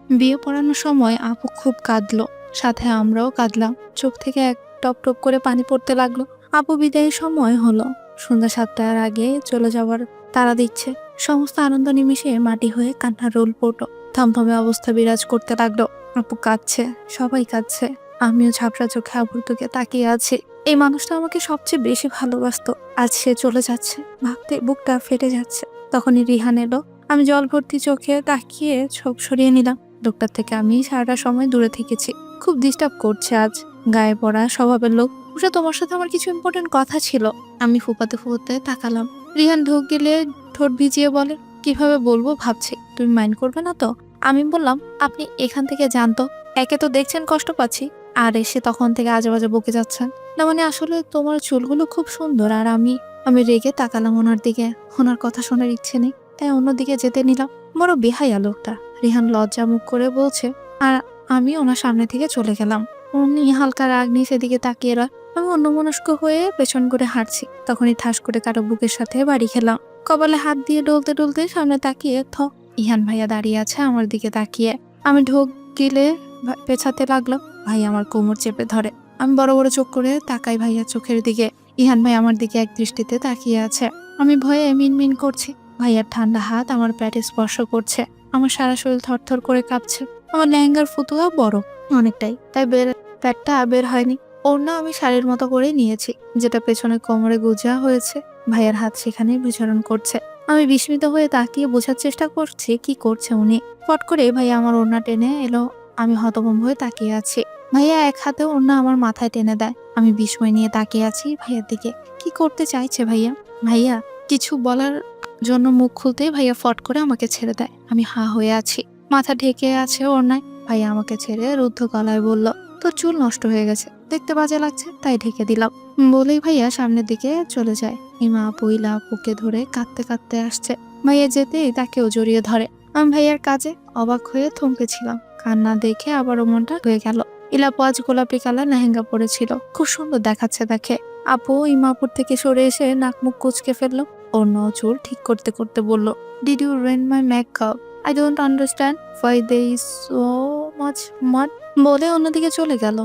বিয়ে পড়ানোর সময় আপু খুব কাঁদলো, সাথে আমরাও কাঁদলাম। চোখ থেকে এক টপ টপ করে পানি পড়তে লাগলো। আপু বিদায়ের সময় হলো। সন্ধ্যা 7টার আগে চলে যাওয়ার তাড়া দিচ্ছে। সমস্ত আনন্দ নিমিষে মাটি হয়ে কান্নার রোল পড়লো। থমথমে অবস্থা বিরাজ করতে লাগলো। আপু কাঁদছে, সবাই কাঁদছে। আমিও ঝাপসা চোখে আপুর দিকে তাকিয়ে আছি। এই মানুষটা আমাকে সবচেয়ে বেশি ভালোবাসতো, আজ সে চলে যাচ্ছে, ভাবতে বুকটা ফেটে যাচ্ছে। তখনই রিহান এলো। আমি জল ভর্তি চোখে তাকিয়ে চোখ সরিয়ে নিলাম। লোকটার থেকে আমি সারাটা সময় দূরে থেকেছি। খুব ডিস্টার্ব করছে আজ। গায়ে পড়া স্বভাবের লোক। উষা, তোমার সাথে আমার কিছু ইম্পর্টেন্ট কথা ছিল। আমি ফুপাতে ফুপাতে তাকালাম। রিহান ঢোক গেলে ঠোঁট ভিজিয়ে বলে, কিভাবে বলবো ভাবছি, তুমি মাইন্ড করবে না তো? আমি বললাম, আপনি এখান থেকে জানতো, একে তো দেখছেন কষ্ট পাচ্ছি, আর এসে তখন থেকে আজে বাজে বকে যাচ্ছেন। না মানে আসলে তোমার চুলগুলো খুব সুন্দর। আর আমি আমি রেগে তাকালাম ওনার দিকে। ওনার কথা শোনার ইচ্ছে নেই, তাই অন্যদিকে যেতে নিলাম। বড় বেহায়া লোকটা। রিহান লজ্জা মুখ করে বলছে, আর আমি ওনার সামনে থেকে চলে গেলাম। উনি হালকা রাগ নিয়ে সেদিকে তাকিয়ে রয়। আমি অন্যমনস্ক হয়ে পেছন করে হাঁটছি। তখনই ঠাস করে কারো বুকের সাথে বাড়ি খেলাম। কপালে হাত দিয়ে ডলতে ডলতে সামনে তাকিয়ে ইহান ভাইয়া দাঁড়িয়ে আছে আমার দিকে তাকিয়ে। আমি ঢোক গিলে পেছাতে লাগলাম। ভাই আমার কোমর চেপে ধরে। আমি বড় বড় চোখ করে তাকাই ভাইয়ার চোখের দিকে। ইহান ভাই আমার দিকে এক দৃষ্টিতে তাকিয়ে আছে। আমি ভয়ে মিনমিন করছি। ভাইয়ার ঠান্ডা হাত আমার পেটে স্পর্শ করছে। আমার সারা শরীর থরথর করে কাঁপছে। আমার লেহেঙ্গার ফুতুয়া বড় অনেকটাই, তাই পেটটা বের হয়নি। ওড়না আমি শাড়ির মতো করে নিয়েছি, যেটা পেছনে কোমরে গুজা হয়েছে। ভাইয়ার হাত সেখানে বিচরণ করছে। আমি বিস্মিত হয়ে তাকিয়ে বোঝার চেষ্টা করছি কি করছে উনি। ফট করে ভাইয়া আমার ওড়না টেনে এলো। আমি হতভম্ব হয়ে তাকিয়ে আছি। ভাইয়া এক হাতে ওড়না আমার মাথায় টেনে দেয়। আমি বিস্ময় নিয়ে তাকিয়ে আছি ভাইয়ার দিকে। কি করতে চাইছে ভাইয়া? ভাইয়া কিছু বলার জন্য মুখ খুলতেই ভাইয়া ফট করে আমাকে ছেড়ে দেয়। আমি হা হয়ে আছি, মাথা ঢেকে আছে ওড়নায়। ভাইয়া আমাকে ছেড়ে রুদ্ধ গলায় বলল, তোর চুল নষ্ট হয়ে গেছে, দেখতে বাজে লাগছে, তাই ঢেকে দিলাম। বলেই ভাইয়া সামনের দিকে চলে যায়। ইমা পইলা আপুকে ধরে কাঁদতে কাঁদতে আসছে। ভাইয়া যেতেই তাকেও জড়িয়ে ধরে। আমি ভাইয়ার কাজে অবাক হয়ে থমকেছিলাম। কান্না দেখে আবারও মনটা হয়ে গেল। ইলাপু আজ গোলাপি কালার লেহেঙ্গা পরেছিল, খুব সুন্দর দেখাচ্ছে দেখে। আপু ইমাপুর থেকে সরে এসে নাক মুখ কুচকে ফেললো। অন্য চুল ঠিক করতে করতে বলল, did you ruin my makeup? I don't understand why they is so much mud. বলে অন্যদিকে চলে গেল।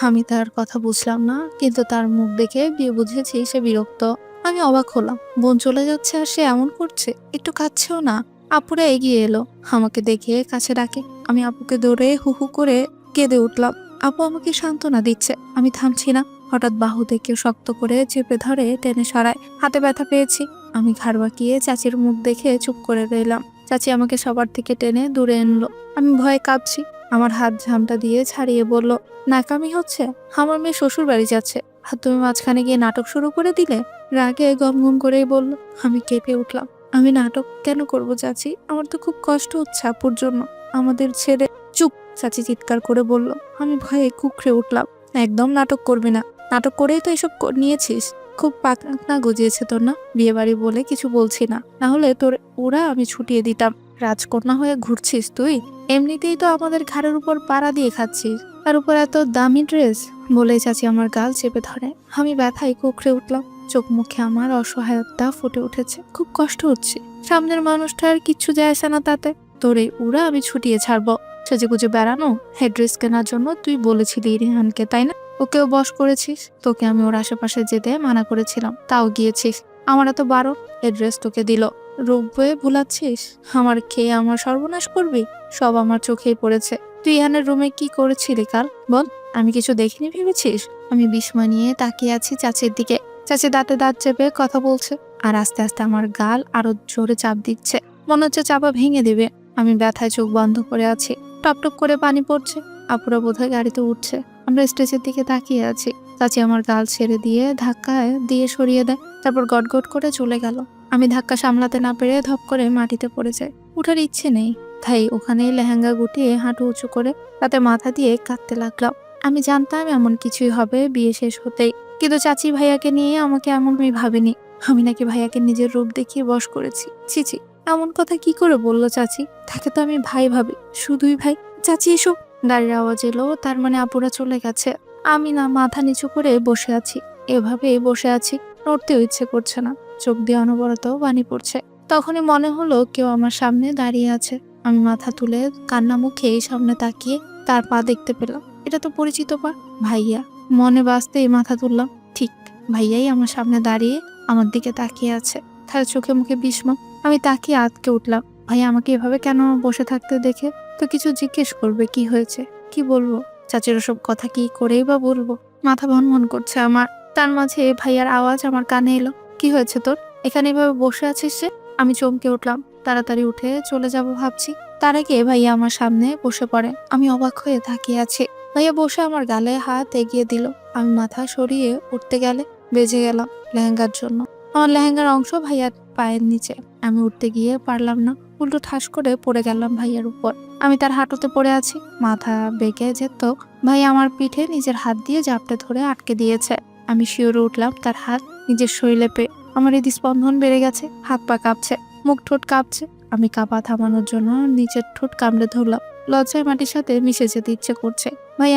আমি তার কথা বুঝলাম না, কিন্তু তার মুখ দেখে বিয়ে বুঝেছি সে বিরক্ত। আমি অবাক হলাম। বোন চলে যাচ্ছে আর সে এমন করছে, একটু কাঁদছেও না। আপুরা এগিয়ে এলো, আমাকে দেখে কাছে ডাকে। আমি আপুকে ধরে হু হু করে কেঁদে উঠলাম। আপু আমাকে সান্ত্বনা দিচ্ছে। আমি থামছি না। হঠাৎ বাহু থেকে শক্ত করে চেপে ধরে টেনে সরায়। হাতে ব্যথা পেয়েছি। আমি ঘাড় বাঁকিয়ে চাচির মুখ দেখে চুপ করে রইলাম। চাচি আমাকে সবার থেকে টেনে দূরে এনলো। আমি ভয়ে কাঁপছি। আমার হাত ঝামটা দিয়ে ছাড়িয়ে বলল, নাকামি হচ্ছে? আমার মেয়ে শ্বশুর বাড়ি যাচ্ছে, আর তুমি মাঝখানে গিয়ে নাটক শুরু করে দিলে। রাগে গম গম করেই বলল। আমি কেঁপে উঠলাম। আমি নাটক কেন করব চাচি? আমার তো খুব কষ্ট হচ্ছে আপুর জন্য। আমাদের ছেড়ে। চুপ, চাচি চিৎকার করে বলল। আমি ভয়ে কুঁকড়ে উঠলাম। একদম নাটক করবি না। নাটক করেই তো এসব নিয়েছিস। খুব পাকনা গজিয়েছে তোর না? বিয়ে বাড়ি বলে কিছু বলছি না, না হলে তোর ওরা আমি ছুটিয়ে দিতাম। রাজকন্যা হয়ে ঘুরছিস তুই? এমনিতেই তো আমাদের ঘাড়ের উপর পাড়া দিয়ে খাচ্ছিস, তার উপর এত দামি ড্রেস। বলে চাচি আমার গাল চেপে ধরে। আমি ব্যথায় কুঁকড়ে উঠলাম। চোখ মুখে আমার অসহায়তা ফুটে উঠেছে। খুব কষ্ট হচ্ছে। সামনের মানুষটার কিচ্ছু যায় আসে না তাতে। তোরে ওরা আমি ছুটিয়ে ছাড়বো। সেজেগুজে বেড়ানো? হেডড্রেস কেনার জন্য তুই বলেছিলি রিহানকে, তাই না? ওকেও বশ করেছিস। তোকে আমি ওর আশেপাশে যেতে মানা করেছিলাম, তাও গিয়েছিস। আমার এত বারো, হেডড্রেস তোকে দিল। রূপ বয়ে ভুলাচ্ছিস। আমার খেয়ে আমার সর্বনাশ করবি? সব আমার চোখেই পড়েছে। তুই ইহানের রুমে কি করেছিলি কাল? বল। আমি কিছু দেখিনি ভেবেছিস? আমি বিস্ময় নিয়ে তাকিয়ে আছি চাচির দিকে। চাচি দাঁতে দাঁত চেপে কথা বলছে, আর আস্তে আস্তে আমার গাল আরো জোরে চাপ দিচ্ছে। মনে হচ্ছে চাপা ভেঙে দেবে। আমি ব্যথায় চোখ বন্ধ করে আছি। টপ টপ করে পানি পড়ছে। আপুরা বোধহয় গাড়িতে উঠছে। আমরা স্টেজের দিকে তাকিয়ে আছি। চাচি আমার গাল ছেড়ে দিয়ে ধাক্কায় দিয়ে সরিয়ে দেয়, তারপর গটগট করে চলে গেল। আমি ধাক্কা সামলাতে না পেরে ধপ করে মাটিতে পড়ে যাই। উঠার ইচ্ছে নেই, তাই ওখানেই লেহেঙ্গা গুটিয়ে হাঁটু উঁচু করে তাতে মাথা দিয়ে কাঁদতে লাগলাম। আমি জানতাম এমন কিছুই হবে বিয়ে শেষ হতেই, কিন্তু চাচি ভাইয়াকে নিয়ে আমাকে এমন আমি ভাবিনি। আমি নাকি ভাইয়াকে নিজের রূপ দেখিয়ে বশ করেছি। ছিছি, এমন কথা কি করে বললো চাচি? তাকে তো আমি ভাই ভাবি, শুধুই ভাই। চাচি এসব। গাড়ির আওয়াজ এলো, তার মানে আপুরা চলে গেছে। আমি না মাথা নিচু করে বসে আছি। এভাবেই বসে আছি, নড়তেও ইচ্ছে করছে না। চোখ দিয়ে অনবরত পানি পড়ছে। তখনই মনে হলো কেউ আমার সামনে দাঁড়িয়ে আছে। আমি মাথা তুলে কান্না মুখে সামনে তাকিয়ে তার পা দেখতে পেলাম। এটা তো পরিচিত পা, ভাইয়া। মনে বাঁচতেই মাথা তুললাম। ঠিক ভাইয়াই আমার সামনে দাঁড়িয়ে আমার দিকে তাকিয়ে আছে, তার চোখে মুখে বিস্ময়। আমি তাকিয়ে আটকে উঠলাম। ভাইয়া আমাকে এভাবে কেন বসে থাকতে দেখে তো কিছু জিজ্ঞেস করবে, কি হয়েছে, কি বলবো? চাচির ওসব কথা কি করেই বা বলবো? মাথা ভনভন করছে আমার। তার মাঝে ভাইয়ার আওয়াজ আমার কানে এলো, কি হয়েছে তোর? এখানে এভাবে বসে আছিস যে? আমি চমকে উঠলাম, তাড়াতাড়ি উঠে চলে যাব ভাবছি, তার আগে ভাইয়া আমার সামনে বসে পড়ে। আমি অবাক হয়ে তাকিয়ে আছি। ভাইয়া বসে আমার গালে হাত এগিয়ে দিল। আমি মাথা সরিয়ে উঠতে গেলে বেজে গেলাম লেহেঙ্গার জন্য। আমার লেহেঙ্গার অংশ ভাইয়ার পায়ের নিচে। আমি উঠতে গিয়ে পারলাম না, উল্টো ঠাস করে পড়ে গেলাম ভাইয়ার উপর। আমি তার হাঁটুতে পড়ে আছি। মাথা বেঁকে যেত, ভাই আমার পিঠে নিজের হাত দিয়ে জাপটে ধরে আটকে দিয়েছে। আমি শিওরে উঠলাম তার হাত নিজের শরীরে পেয়ে। আমার হৃদস্পন্দন বেড়ে গেছে, হাত পা কাঁপছে, মুখ ঠোঁট কাঁপছে। আমি কাঁপা থামানোর জন্য নিচের ঠোঁট কামড়ে ধরলাম। লজ্জায় মাটির সাথে মিশে যেতে ইচ্ছে করছে। ভাই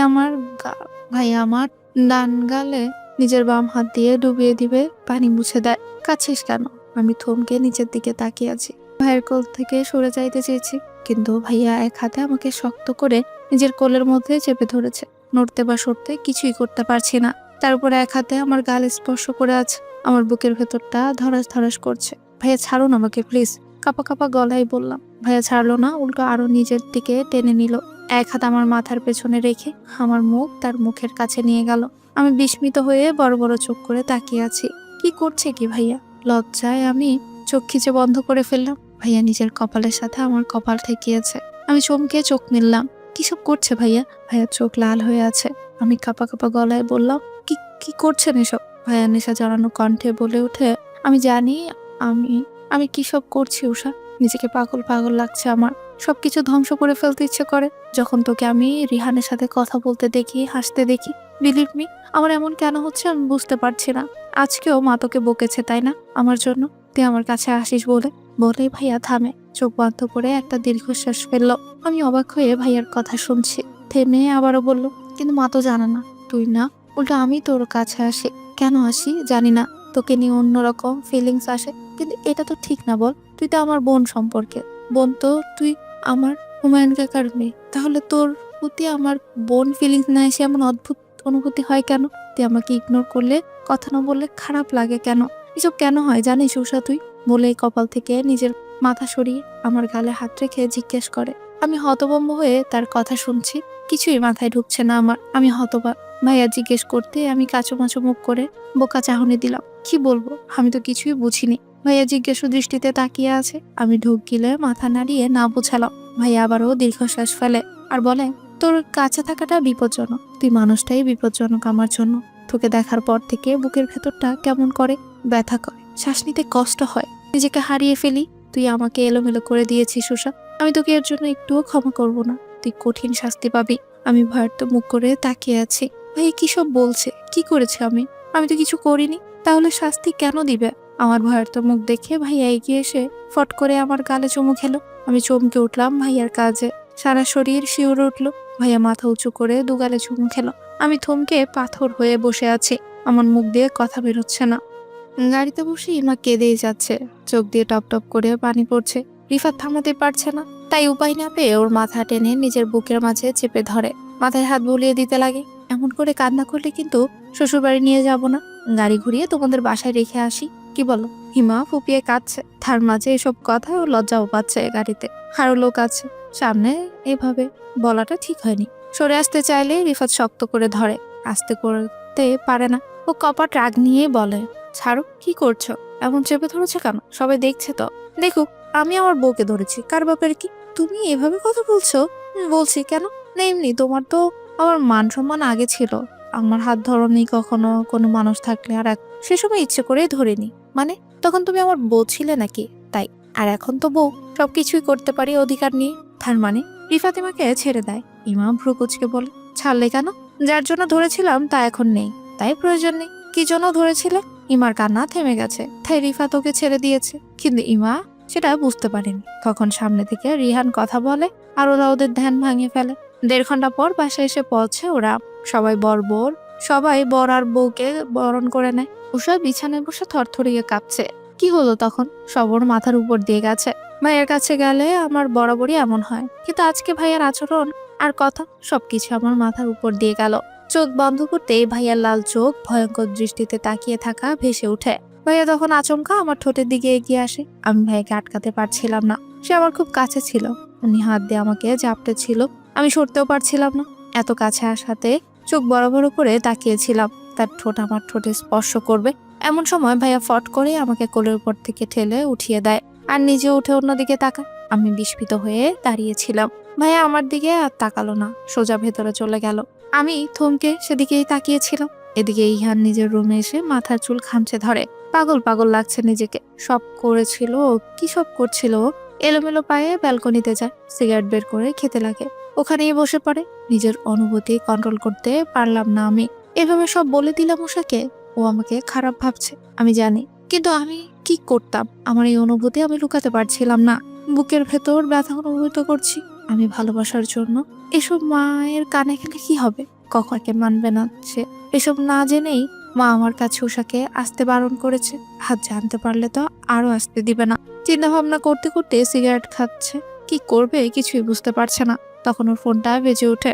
আমার ডান গালে নিজের বাম হাত দিয়ে ডুবিয়ে দিবে, পানি মুছে দেয়। কাছিস কেন? আমি থমকে নিচের দিকে তাকিয়ে আছি। ভাইয়ের কোল থেকে সরে যাইতে চেয়েছি, কিন্তু ভাইয়া এক হাতে আমাকে শক্ত করে নিজের কোলের মধ্যে চেপে ধরেছে। নড়তে বা সরতে কিছুই করতে পারছি না। তার উপরে এক হাতে আমার গাল স্পর্শ করে আছে। আমার বুকের ভেতরটা ধরাস ধরাস করছে। ভাইয়া ছাড়ুন আমাকে প্লিজ, কাপা কাপা গলায় বললাম। ভাইয়া ছাড়লো না, উল্টো আরো নিজের দিকে টেনে নিল। এক হাত আমার মাথার পেছনে রেখে আমার মুখ তার মুখের কাছে নিয়ে গেল। আমি বিস্মিত হয়ে বড় বড় চোখ করে তাকিয়ে আছি। কি করছে কি ভাইয়া? লজ্জায় আমি চোখ খিচে বন্ধ করে ফেললাম। ভাইয়া নিজের কপালের সাথে আমার কপাল ঠেকিয়েছে। আমি চমকে চোখ মেললাম। কিসব করছে ভাইয়া? ভাইয়ার চোখ লাল হয়ে আছে। আমি কাপা কাপা গলায় বললাম, কি কি করছেন এসব? ভাইয়া নেশা জড়ানো কণ্ঠে বলে উঠে, আমি জানি আমি আমি কি সব করছি উষা। নিজেকে পাগল পাগল লাগছে আমার। সবকিছু ধ্বংস করে ফেলতে ইচ্ছে করে যখন তোকে আমি রিহানের সাথে কথা বলতে দেখি, হাসতে দেখি। বিলিভ মি, আমার এমন কেন হচ্ছে আমি বুঝতে পারছি না। আজকেও মা তোকে বকেছে তাই না আমার জন্য? তুই আমার কাছে আসিস বলেই ভাইয়া থামে, চোখ বন্ধ করে একটা দীর্ঘশ্বাস ফেললো। আমি অবাক হয়ে ভাইয়ার কথা শুনছি। থেমে আবারও বলল, কিন্তু মা তো জানে না তুই না, উল্টো আমি তোর কাছে আসি। কেন আসি জানি না, তোকে নিয়ে অন্যরকম ফিলিংস আসে, কিন্তু এটা তো ঠিক না বল। তুই তো আমার বোন সম্পর্কে বোন, তো তুই আমার হুমায়ুন কাকার মেয়ে, তাহলে তোর প্রতি আমার বোন ফিলিংস না এসে এমন অদ্ভুত অনুভূতি হয় কেন? তুই আমাকে ইগনোর করলে, কথা না বললে খারাপ লাগে কেন? এসব কেন হয় জানিস উষা তুই? বলেই কপাল থেকে নিজের মাথা সরিয়ে আমার গালে হাত রেখে জিজ্ঞেস করে। আমি হতভম্ব হয়ে তার কথা শুনছি, কিছুই মাথায় ঢুকছে না আমার। আমি হতবাক। ভাইয়া জিজ্ঞেস করতে আমি কাঁচুমাচু মুখ করে বোকা চাহনি দিলাম। কি বলবো, আমি তো কিছুই বুঝিনি। ভাইয়া জিজ্ঞাসু দৃষ্টিতে তাকিয়ে আছে। আমি ঢুক গিলে মাথা নাড়িয়ে না বোঝালাম। ভাইয়া আবারও দীর্ঘশ্বাস ফেলে আর বলে, তোর কাছে থাকাটা বিপজ্জনক। তুই মানুষটাই বিপজ্জনক আমার জন্য। তোকে দেখার পর থেকে বুকের ভেতরটা কেমন করে ব্যথা করে, শ্বাস নিতে কষ্ট হয়, নিজেকে হারিয়ে ফেলি। তুই আমাকে এলোমেলো করে দিয়েছিস উষা। আমি তোকে এর জন্য একটুও ক্ষমা করব না। তুই কঠিন শাস্তি পাবি। আমি ভয়ার্ত মুখ করে তাকিয়ে আছি। ভাই কি সব বলছে? কি করেছে আমি? আমি তো কিছু করিনি, তাহলে শাস্তি কেন দিবে? আমার ভয়ার্ত মুখ দেখে ভাইয়া এগিয়ে এসে ফট করে আমার গালে চুমু খেলো। আমি চমকে উঠলাম ভাইয়ার কাজে। সারা শরীর শিউরে উঠলো। ভাইয়া মাথা উঁচু করে দুগালে চুমু খেলো। আমি থমকে পাথর হয়ে বসে আছি। আমার মুখ দিয়ে কথা বেরোচ্ছে না। গাড়িতে বসে ইমা কেঁদেই যাচ্ছে, চোখ দিয়ে টপ টপ করে পানি পড়ছে। রিফাত থামাতে পারছে না, তাই উপায় না পেয়ে ওর মাথা টেনে নিজের বুকের মাঝে চেপে ধরে, মাথায় হাত বুলিয়ে দিতে লাগে। এমন করে কান্না করলে কিন্তু শ্বশুরবাড়ি নিয়ে যাব না, গাড়ি ঘুরিয়ে তোমাদের বাসায় রেখে আসি, কি বলো? হিমা ফুপিয়ে কাঁদছে। তার মাঝে এসব কথা ও লজ্জাও পাচ্ছে। গাড়িতে আরো লোক আছে সামনে, এভাবে বলাটা ঠিক হয়নি। সরে আসতে চাইলে রিফাত শক্ত করে ধরে, আস্তে করতে পারে না। ও কপাট রাগ নিয়ে বলে, ছাড়ো, কি করছো? এমন চেপে ধরেছে কেন? সবাই দেখছে তো। দেখুক, আমি আমার বউকে ধরেছি, কার বাপের কি? তুমি এভাবে কথা বলছো? বলছি কেন না, এমনি। তোমার তো আমার মান সম্মান আগে ছিল। আমার হাত ধরনি কখনো কোনো মানুষ থাকলে, আর সে সময় ইচ্ছে করে ধরিনি। মানে তখন তুমি আমার বউ ছিলে নাকি? তাই। আর এখন তো বউ, সবকিছুই করতে পারি অধিকার নিয়ে। তার মানে রিফাতিমাকে ছেড়ে দেয়? ইমা ভ্রু কুচকে বলে, ছাড়লে কেন? যার জন্য ধরেছিলাম তা এখন নেই, তাই প্রয়োজন নেই। কি জন্য ধরেছিলে? ইমার কান্না থেমে গেছে, তাই রিফাত ওকে ছেড়ে দিয়েছে। কিন্তু ইমা সেটা বুঝতে পারেনি। তখন সামনে থেকে রিহান কথা বলে আর ওরা ওদের ধ্যান ভাঙিয়ে ফেলে। 1.5 ঘন্টা পর বাসায় এসে পৌঁছে ওরা। সবাই বর আর বউকে বরণ করে নেয়। উষা বিছানায় বসে থরথরিয়ে কাঁপছে। কি হলো তখন? সবর মাথার উপর দিয়ে গেছে। ভাইয়ের কাছে গেলে আমার বরাবরই এমন হয়, কিন্তু আজকে ভাইয়ার আচরণ আর কথা সবকিছু আমার মাথার উপর দিয়ে গেল। চোখ বন্ধ করতেই ভাইয়ার লাল চোখ ভয়ঙ্কর দৃষ্টিতে তাকিয়ে থাকা ভেসে ওঠে। ভাইয়া তখন আচমকা আমার ঠোঁটের দিকে এগিয়ে আসে। আমি ভাইয়াকে আটকাতে পারছিলাম না, সে আমার খুব কাছে ছিল। উনি হাত দিয়ে আমাকে জাপটে ছিল, আমি সরতেও পারছিলাম না। এত কাছে আসাতে চোখ বড় বড় করে তাকিয়েছিলাম তার ঠোঁট আমার ঠোঁটে স্পর্শ করবে। এমন সময় ভাইয়া ফট করে আমাকে কোলের উপর থেকে ঠেলে উঠিয়ে দেয় আর নিজে উঠে অন্যদিকে তাকায়। আমি বিস্মিত হয়ে দাঁড়িয়েছিলাম। ভাইয়া আমার দিকে আর তাকালো না, সোজা ভেতরে চলে গেল। আমি থমকে সেদিকেই তাকিয়েছিলাম। এদিকে ইহান নিজের রুমে এসে মাথার চুল খামচে ধরে। পাগল পাগল লাগছে নিজেকে। সব করেছিল কি সব করছিল ও? এলোমেলো পায়ে ব্যালকনিতে যায়, সিগারেট বের করে খেতে লাগে, ওখানেই বসে পড়ে। নিজের অনুভূতি কন্ট্রোল করতে পারলাম না আমি। এভাবে সব বলে দিলাম উষাকে। ও আমাকে খারাপ ভাবছে আমি জানি, কিন্তু আমি কি করতাম? আমার এই অনুভূতি আমি লুকাতে পারছিলাম না। বুকের ভেতর ব্যথা অনুভূত করছি আমি ভালোবাসার জন্য। এসব মায়ের কানে গেলে কি হবে? কখনকে মানবে না সে। এসব না জেনেই মা আমার কাছে উষাকে আসতে বারণ করেছে। হাত জানতে পারলে তো আরো আসতে দিবে না। চিন্তা ভাবনা করতে করতে সিগারেট খাচ্ছে। কি করবে কিছুই বুঝতে পারছে না। তখন ওর ফোনটা বেজে ওঠে।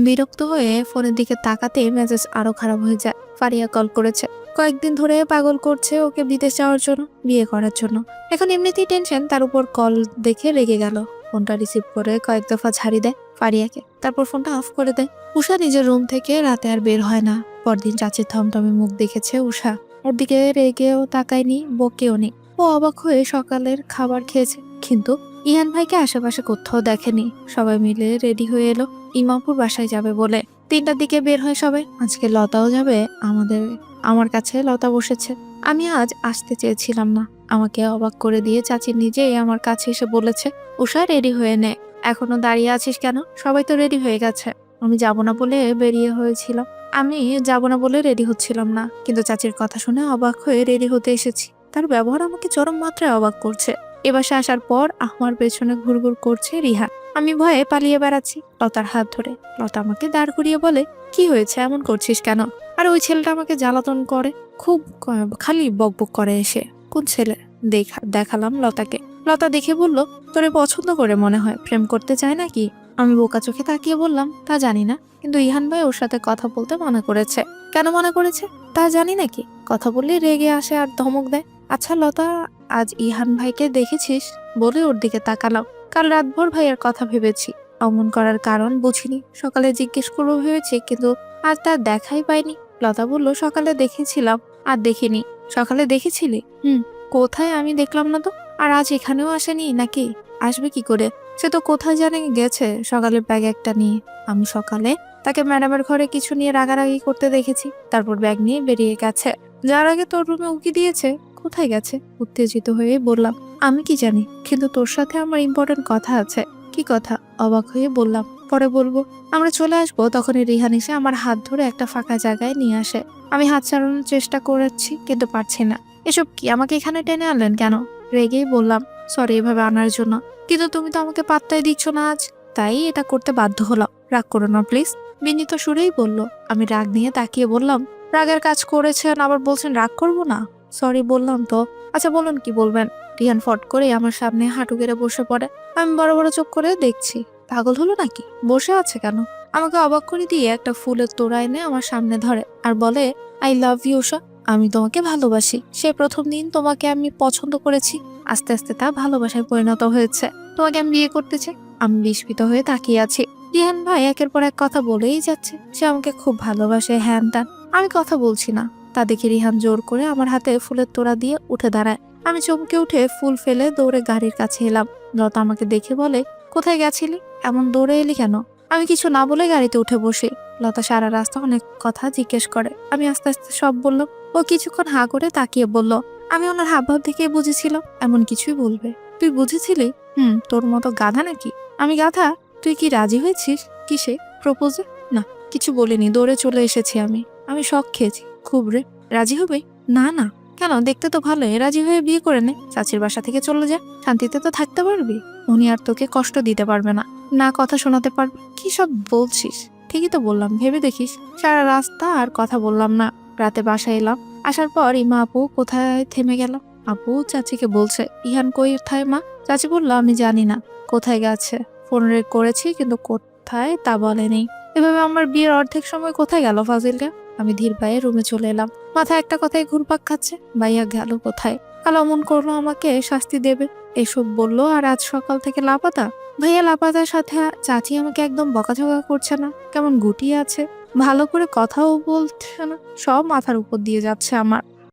বিরক্ত হয়ে ফোনের দিকে তাকাতে মেজাজ আরো খারাপ হয়ে যায়। ফারিয়া কল করেছে। কয়েকদিন ধরে পাগল করছে ওকে বিদেশ যাওয়ার জন্য, বিয়ে করার জন্য। এখন এমনিতেই টেনশন, তার উপর কল দেখে রেগে গেল। ফোনটা রিসিভ করে কয়েক দফা ঝাড়ি দেয় ফারিয়াকে, তারপর ফোনটা অফ করে দেয়। উষা নিজের রুম থেকে রাতে আর বের হয় না। পরদিন চাচির থমথমে মুখ দেখেছে উষা। ওর দিকে রেগেও তাকায়নি, বকেও নি। ও অবাক হয়ে সকালের খাবার খেয়েছে, কিন্তু ইহান ভাইকে আশেপাশে কোথাও দেখেনি। সবাই মিলে রেডি হয়ে এলো ইমাপুর বাসায় যাবে বলে। 3টার দিকে বের হয় সবাই। আজকে লতাও যাবে আমার কাছে। লতা বসেছে। আমি আজ আসতে চেয়েছিলাম না। আমাকে অবাক করে দিয়ে চাচি নিজেই আমার কাছে এসে বলেছে, উষা রেডি হয়ে নে, এখনো দাঁড়িয়ে আছিস কেন? সবাই তো রেডি হয়ে গেছে। আমি যাব না বলে বেরিয়ে হয়েছিলাম। আমি যাব না বলে রেডি হচ্ছিলাম না, কিন্তু চাচির কথা শুনে অবাক হয়ে রেডি হতে এসেছি। তার ব্যবহার আমাকে চরম মাত্রায় অবাক করছে। এ বাসায় আসার পর আমার পেছনে ঘুরঘুর করছে রিহা। আমি ভয়ে পালিয়ে বেড়াচ্ছি লতার হাত ধরে। লতা আমাকে দাঁড় করিয়ে বলে, কি হয়েছে, এমন করছিস কেন? আর ওই ছেলেটা আমাকে জ্বালাতন করে, খুব খালি বকবক করে এসে। কোন ছেলে? দেখালাম লতাকে। লতা দেখে বলল, তোরে পছন্দ করে মনে হয়, প্রেম করতে চায় নাকি? আমি বোকা চোখে তাকিয়ে বললাম, তা জানি না, কিন্তু ইহান ভাই ওর সাথে কথা বলতে মানা করেছে। কেন মানা করেছে তা জানি নাকি? কথা বললে রেগে আসে আর ধমক দেয়। আচ্ছা লতা, আজ ইহান ভাইকে দেখেছিস? বলে ওর দিকে তাকালাম। কাল রাতভর ভাইয়ের কথা ভেবেছি, অমন করার কারণ বুঝিনি। সকালে জিজ্ঞেস করবো ভেবেছি, কিন্তু আর তার দেখাই পাইনি। লতা বলল, সকালে দেখেছিলাম, আর দেখিনি। সকালে দেখেছিলি? কোথায়? আমি দেখলাম না তো। আর আজ এখানেও আসেনি নাকি? আসবে কি করে? সে তো কোথায় জানে গেছে সকালে ব্যাগ একটা নিয়ে। আমি সকালে তাকে ম্যাডামের ঘরে কিছু নিয়ে রাগারাগি করতে দেখেছি, তারপর ব্যাগ নিয়ে বেরিয়ে গেছে। যার আগে তোর রুমে উকি দিয়েছে। কোথায় গেছে? উত্তেজিত হয়ে বললাম, আমি কি জানি, কিন্তু তোর সাথে আমার ইম্পর্টেন্ট কথা আছে। কি কথা? অবাক হয়ে বললাম, পরে বলবো। আমরা চলে আসবো তখনই রিহান এসে আমার হাত ধরে একটা ফাঁকা জায়গায় নিয়ে আসে। আমি হাত ছাড়ানোর চেষ্টা করেছি, কিন্তু পারছি না। এসব কি? আমাকে এখানে টেনে আনলেন কেন? রেগেই বললাম, সরি এভাবে আনার জন্য, কিন্তু তুমি তো আমাকে পাত্তাই দিচ্ছ না আজ, তাই এটা করতে বাধ্য হলাম। রাগ করো না প্লিজ, বিনীত সুরেই বলল। আমি রাগ নিয়ে তাকিয়ে বললাম, রাগের কাজ করেছেন আবার বলছেন রাগ করবো না? সরি বললাম তো। আচ্ছা বলুন, কি বলবেন? রিহান ফট করে আমার সামনে হাঁটু গেড়ে বসে পড়ে। আমি বড় বড় চোখ করে দেখছি, পাগল হলো নাকি? বসে আছে কেন? আমাকে অবাক করে দিয়ে একটা ফুলের তোড়া এনে আমার সামনে ধরে আর বলে, আই লাভ ইউ উষা, আমি তোমাকে ভালোবাসি। সে প্রথম দিন তোমাকে আমি পছন্দ করেছি, আস্তে আস্তে তা ভালোবাসায় পরিণত হয়েছে। তোমাকে আমি বিয়ে করতে চাই। আমি বিস্মিত হয়ে তাকিয়ে আছি। রিহান ভাই একের পর এক কথা বলেই যাচ্ছে, সে আমাকে খুব ভালোবাসে, হ্যান ত্যান। আমি কথা বলছি না। তা দেখে রিহান জোর করে আমার হাতে ফুলের তোড়া দিয়ে উঠে দাঁড়ায়। আমি চমকে উঠে ফুল ফেলে দৌড়ে গাড়ির কাছে এলাম। লতা আমাকে দেখে বলে, কোথায় গেছিলি? এমন দৌড়ে এলি কেন? আমি কিছু না বলে গাড়িতে উঠে বসি। লতা সারা রাস্তা অনেক কথা জিজ্ঞেস করে। আমি আস্তে আস্তে সব বললাম। ও কিছুক্ষণ হাঁ করে তাকিয়ে বলল, আমি ওনার হাবভাব দেখে বুঝেছিলাম এমন কিছুই বলবে। তুই বুঝেছিলি? তোর মতো গাধা নাকি? আমি গাধা? তুই কি রাজি হয়েছিস? কিসে? প্রপোজে? না, কিছু বলিনি, দৌড়ে চলে এসেছি আমি। আমি শখ খেয়েছি খুব রে। রাজি হবে? না না। কেন? দেখতে তো ভালোই, রাজি হয়ে বিয়ে করে নে, চাচির বাসা থেকে চলে যা, শান্তিতে তো থাকতে পারবি। উনি আর তোকে কষ্ট দিতে পারবে না, না কথা শোনাতে পারবে। কি সব বলছিস? ঠিকই তো বললাম, ভেবে দেখিস। সারা রাস্তা আর কথা বললাম না। রাতে বাসায় এলাম। আসার পর ইমা আপু কোথায় থেমে গেল। আপু চাচিকে বলছে, ইহান কোথায় মা? চাচি বলল, আমি জানি না কোথায় গেছে, ফোন রেক করেছি কিন্তু কোথায় তা বলেনি। এভাবে আমার বিয়ের অর্ধেক সময় কোথায় গেল ফাজিলটা? আমি ধীর পায়ে রুমে চলে এলাম। মাথায় একটা কথাই ঘুরপাক খাচ্ছে, ভাইয়া গেল কোথায়? কাল অমন করলো, আমাকে শাস্তি দেবে এসব বললো, আর আজ সকাল থেকে লাপাতা। ভাইয়া লাপাতার সাথে চাচি আমাকে একদম বকাঝকা করছে না, কেমন গুটিয়ে আছে, ভালো করে কথাও বলছে না, সব মাথার উপর দিয়ে যাচ্ছে আমার।